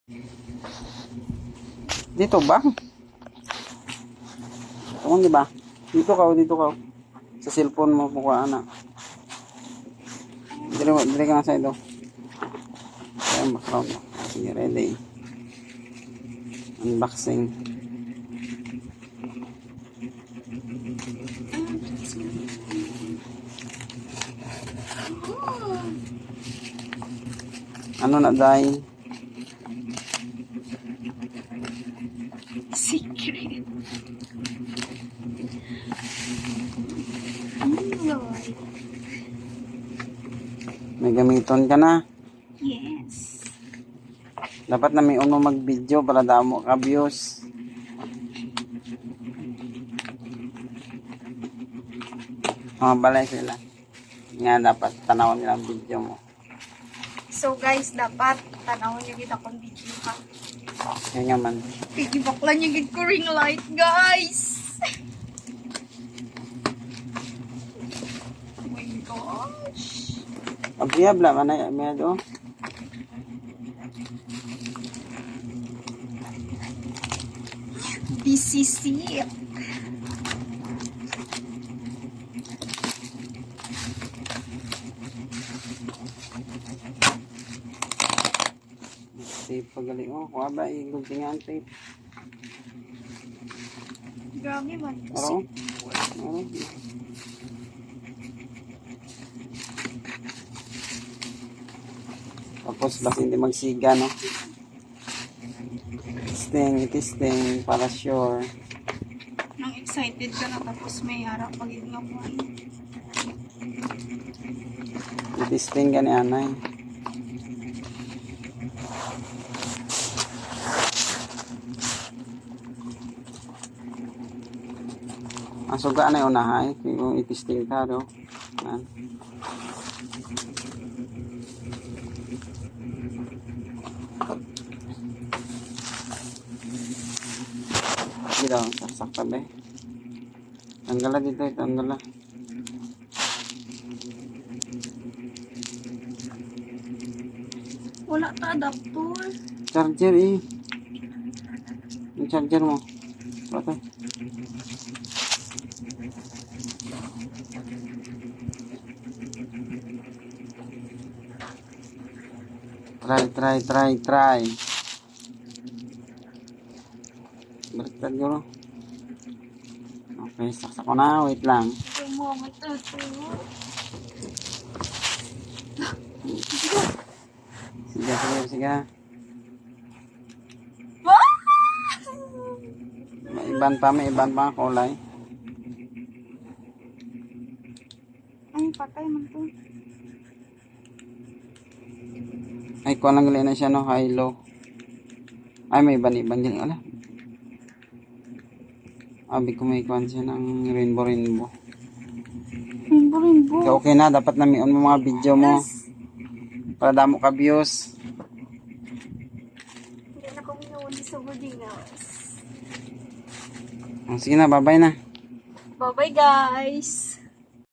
Dito ba? Oo, di ba? Dito ka, dito ka. Sa cellphone mo mukha na. Dili ka na sa ito. Ayan, background mo. Sige, ready. Unboxing. Ano na dahil? Secret. Lord. May gamiton ka na. Yes. Dapat na may uno mag-video para damo ka views. Mga balay sila. Nga dapat tanawan nila ang video mo. So guys, dapat tanawin niyo kita kung video ha. Kaya nga man. Pigibaklan niyo gid ko ring light, guys. Oh my gosh. Abiyabla man na may do. BCC. Tape pagaling. Oh, kuha ba? Iguntingan tape. Grabe man. Aro? Aro? Tapos basta hindi magsiga, no? Testing para sure. Nang excited ka na tapos may harap pagid nga mo. Testing ka ni anay. Ang suga na yung unahay. Kung itisting ka, do. Yan. Dito, saksak be. Tanggala dito, tanggala. Wala ta adapter. Charger eh. Yung charger mo. Ito. Try. Baliktad ko. Okay, saksak ko na. Wait lang. Sige. May iban pa ang kulay. Ay, patay man to. Ay, kuha lang gali na siya, no? High, low. Ay, may iban dyan. Ala. Abi ko may kuha siya ng rainbow. Rainbow. Okay na, dapat na may on mo mga video mo. Yes. Para damo ka views. Hindi na kong inuwi sa Budingas. Sige na, bye-bye na. Bye-bye, guys.